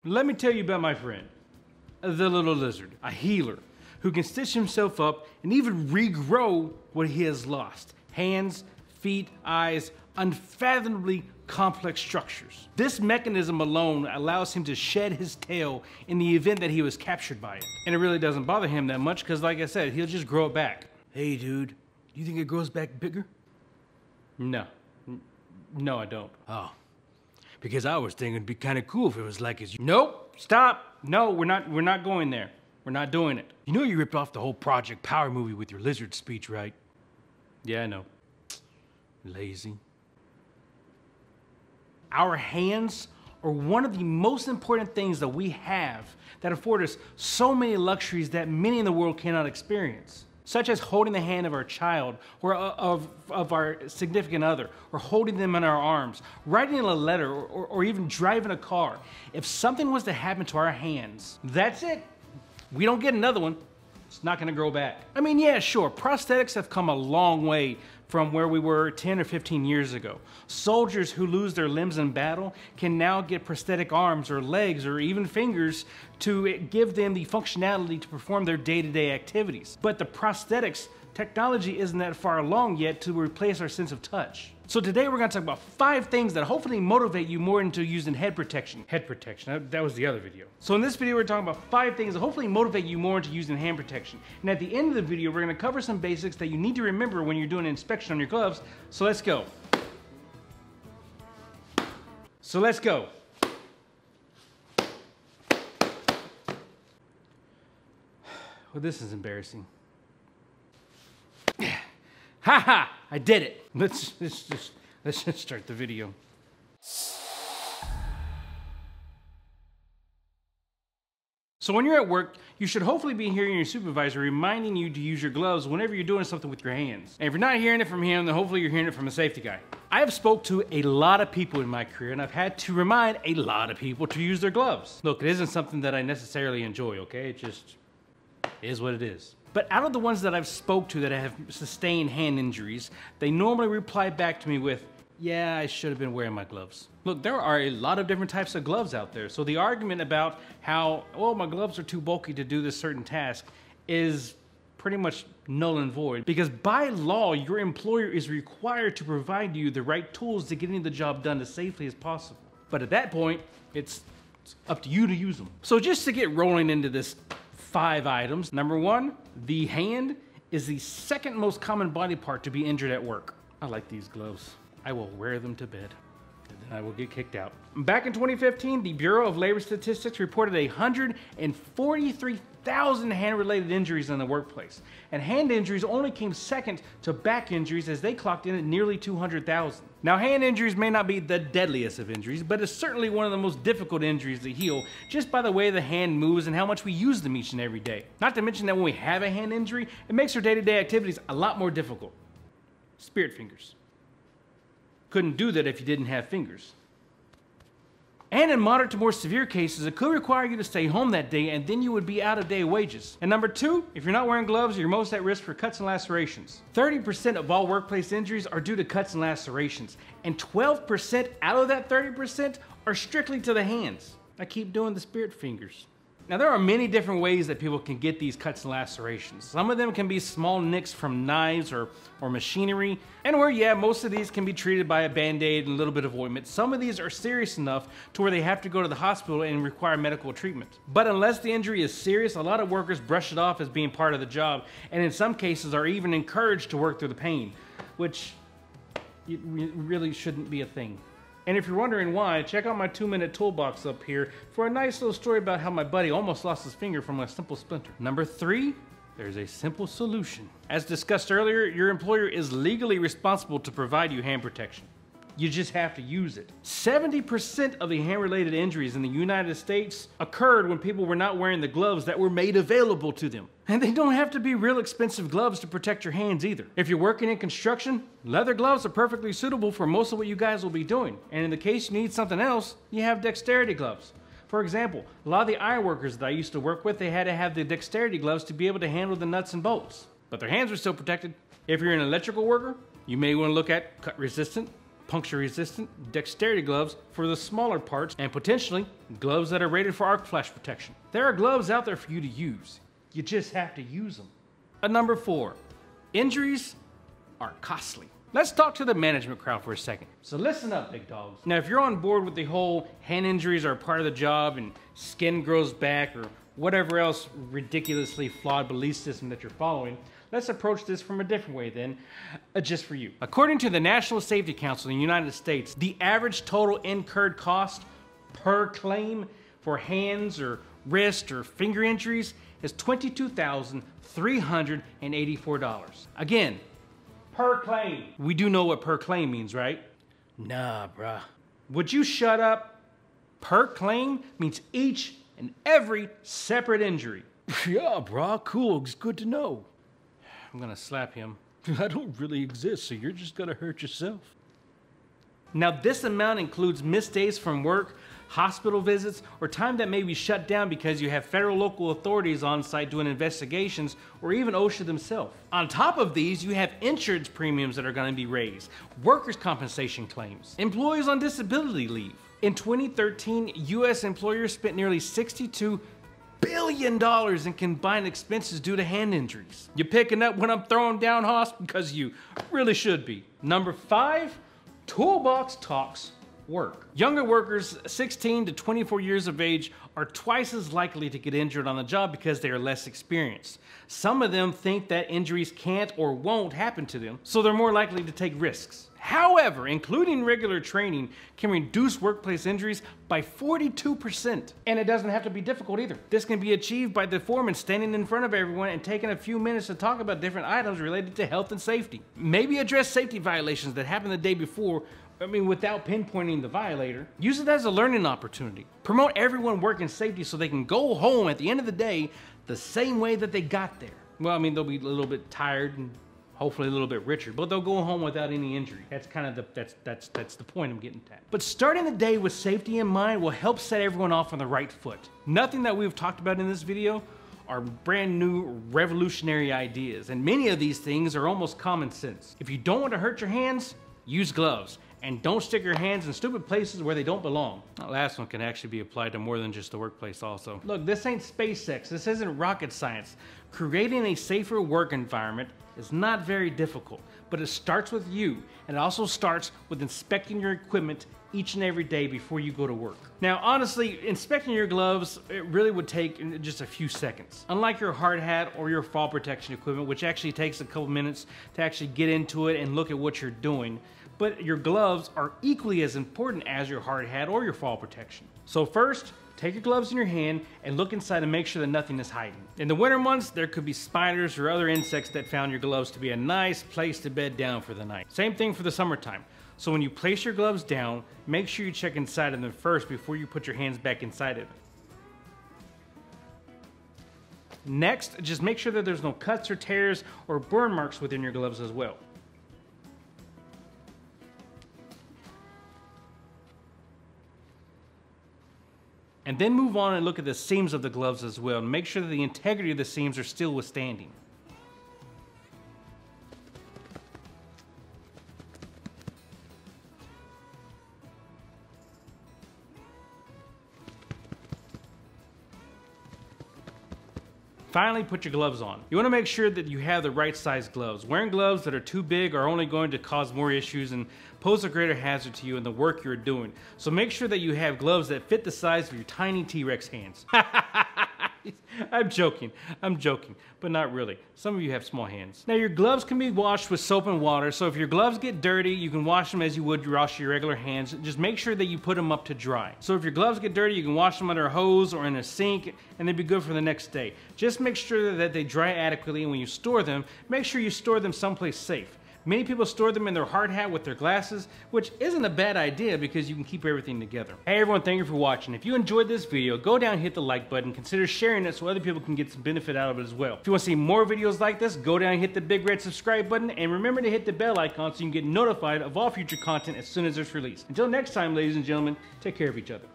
Let me tell you about my friend, the little lizard, a healer who can stitch himself up and even regrow what he has lost. Hands, feet, eyes, unfathomably complex structures. This mechanism alone allows him to shed his tail in the event that he was captured by it. And it really doesn't bother him that much because, like I said, he'll just grow it back. Hey dude, do you think it grows back bigger? No. No, I don't. Oh. Because I was thinking it'd be kind of cool if it was like his. Nope, stop. No, we're not going there. We're not doing it. You know you ripped off the whole Project Power movie with your lizard speech, right? Yeah, I know. Lazy. Our hands are one of the most important things that we have that afford us so many luxuries that many in the world cannot experience. Such as holding the hand of our child or of our significant other, or holding them in our arms, writing a letter, or even driving a car. If something was to happen to our hands, that's it. We don't get another one. It's not gonna grow back. I mean, yeah, sure, prosthetics have come a long way from where we were 10 or 15 years ago. Soldiers who lose their limbs in battle can now get prosthetic arms or legs or even fingers to give them the functionality to perform their day-to-day activities. But the prosthetics technology isn't that far along yet to replace our sense of touch. So today we're gonna talk about 5 things that hopefully motivate you more into using head protection. Head protection, that was the other video. So in this video we're talking about 5 things that hopefully motivate you more into using hand protection. And at the end of the video we're gonna cover some basics that you need to remember when you're doing an inspection on your gloves. So let's go. Well, this is embarrassing. Haha! I did it. Let's just start the video. So when you're at work, you should hopefully be hearing your supervisor reminding you to use your gloves whenever you're doing something with your hands. And if you're not hearing it from him, then hopefully you're hearing it from a safety guy. I have spoke to a lot of people in my career, and I've had to remind a lot of people to use their gloves. Look, it isn't something that I necessarily enjoy, okay? It just is what it is. But out of the ones that I've spoke to that have sustained hand injuries, they normally reply back to me with, yeah, I should have been wearing my gloves. Look, there are a lot of different types of gloves out there. So the argument about how, oh, my gloves are too bulky to do this certain task is pretty much null and void. Because by law, your employer is required to provide you the right tools to getting the job done as safely as possible. But at that point, it's up to you to use them. So just to get rolling into this 5 items. Number 1, the hand is the second most common body part to be injured at work. I like these gloves. I will wear them to bed, and then I will get kicked out. Back in 2015, the Bureau of Labor Statistics reported 143,000 hand-related injuries in the workplace. And hand injuries only came second to back injuries, as they clocked in at nearly 200,000. Now, hand injuries may not be the deadliest of injuries, but it's certainly one of the most difficult injuries to heal just by the way the hand moves and how much we use them each and every day. Not to mention that when we have a hand injury, it makes our day-to-day activities a lot more difficult. Spirit fingers. Couldn't do that if you didn't have fingers. And in moderate to more severe cases, it could require you to stay home that day, and then you would be out of day wages. And number 2, if you're not wearing gloves, you're most at risk for cuts and lacerations. 30% of all workplace injuries are due to cuts and lacerations, and 12% out of that 30% are strictly to the hands. I keep doing the spirit fingers. Now, there are many different ways that people can get these cuts and lacerations. Some of them can be small nicks from knives or machinery, and where, yeah, most of these can be treated by a Band-Aid and a little bit of ointment. Some of these are serious enough to where they have to go to the hospital and require medical treatment. But unless the injury is serious, a lot of workers brush it off as being part of the job, and in some cases are even encouraged to work through the pain, which really shouldn't be a thing. And if you're wondering why, check out my 2-minute toolbox up here for a nice little story about how my buddy almost lost his finger from a simple splinter. Number 3, there's a simple solution. As discussed earlier, your employer is legally responsible to provide you hand protection. You just have to use it. 70% of the hand-related injuries in the United States occurred when people were not wearing the gloves that were made available to them. And they don't have to be real expensive gloves to protect your hands either. If you're working in construction, leather gloves are perfectly suitable for most of what you guys will be doing. And in the case you need something else, you have dexterity gloves. For example, a lot of the iron workers that I used to work with, they had to have the dexterity gloves to be able to handle the nuts and bolts. But their hands were still protected. If you're an electrical worker, you may want to look at cut resistant puncture-resistant dexterity gloves for the smaller parts, and potentially gloves that are rated for arc flash protection. There are gloves out there for you to use. You just have to use them. Number 4, injuries are costly. Let's talk to the management crowd for a second. So listen up, big dogs. Now, if you're on board with the whole hand injuries are part of the job and skin grows back or whatever else ridiculously flawed belief system that you're following, let's approach this from a different way then, just for you. According to the National Safety Council in the United States, the average total incurred cost per claim for hands or wrist or finger injuries is $22,384. Again, per claim. We do know what per claim means, right? Nah, bruh. Would you shut up? Per claim means each and every separate injury. Yeah, bruh, cool, it's good to know. I'm gonna slap him. I don't really exist, so you're just gonna hurt yourself. Now, this amount includes missed days from work, hospital visits, or time that may be shut down because you have federal local authorities on site doing investigations, or even OSHA themselves. On top of these, you have insurance premiums that are going to be raised, workers' compensation claims, employees on disability leave. In 2013, U.S. employers spent nearly $62 billion in combined expenses due to hand injuries. You picking up when I'm throwing down, Hoss? Because you really should be. Number 5, Toolbox Talks work. Younger workers 16 to 24 years of age are twice as likely to get injured on the job because they are less experienced. Some of them think that injuries can't or won't happen to them, so they're more likely to take risks. However, including regular training can reduce workplace injuries by 42%. And it doesn't have to be difficult either. This can be achieved by the foreman standing in front of everyone and taking a few minutes to talk about different items related to health and safety. Maybe address safety violations that happened the day before, without pinpointing the violator. Use it as a learning opportunity. Promote everyone working safety so they can go home at the end of the day the same way that they got there. Well, they'll be a little bit tired and hopefully a little bit richer, but they'll go home without any injury. That's kind of that's the point I'm getting at. But starting the day with safety in mind will help set everyone off on the right foot. Nothing that we've talked about in this video are brand new revolutionary ideas, and many of these things are almost common sense. If you don't want to hurt your hands, use gloves. And don't stick your hands in stupid places where they don't belong. That last one can actually be applied to more than just the workplace also. Look, this ain't SpaceX. This isn't rocket science. Creating a safer work environment is not very difficult, but it starts with you. And it also starts with inspecting your equipment each and every day before you go to work. Now, honestly, inspecting your gloves, it really would take just a few seconds. Unlike your hard hat or your fall protection equipment, which actually takes a couple minutes to actually get into it and look at what you're doing. But your gloves are equally as important as your hard hat or your fall protection. So first, take your gloves in your hand and look inside and make sure that nothing is hiding. In the winter months, there could be spiders or other insects that found your gloves to be a nice place to bed down for the night. Same thing for the summertime. So when you place your gloves down, make sure you check inside of them first before you put your hands back inside of it. Next, just make sure that there's no cuts or tears or burn marks within your gloves as well. And then move on and look at the seams of the gloves as well, and make sure that the integrity of the seams are still withstanding. Finally, put your gloves on. You want to make sure that you have the right size gloves. Wearing gloves that are too big are only going to cause more issues and pose a greater hazard to you in the work you're doing. So make sure that you have gloves that fit the size of your tiny T-Rex hands. I'm joking, but not really. Some of you have small hands. Now, your gloves can be washed with soap and water, so if your gloves get dirty, you can wash them as you would wash your regular hands. Just make sure that you put them up to dry. So if your gloves get dirty, you can wash them under a hose or in a sink, and they'd be good for the next day. Just make sure that they dry adequately, and when you store them, make sure you store them someplace safe. Many people store them in their hard hat with their glasses, which isn't a bad idea because you can keep everything together. Hey everyone, thank you for watching. If you enjoyed this video, go down and hit the like button. Consider sharing it so other people can get some benefit out of it as well. If you want to see more videos like this, go down and hit the big red subscribe button, and remember to hit the bell icon so you can get notified of all future content as soon as it's released. Until next time, ladies and gentlemen, take care of each other.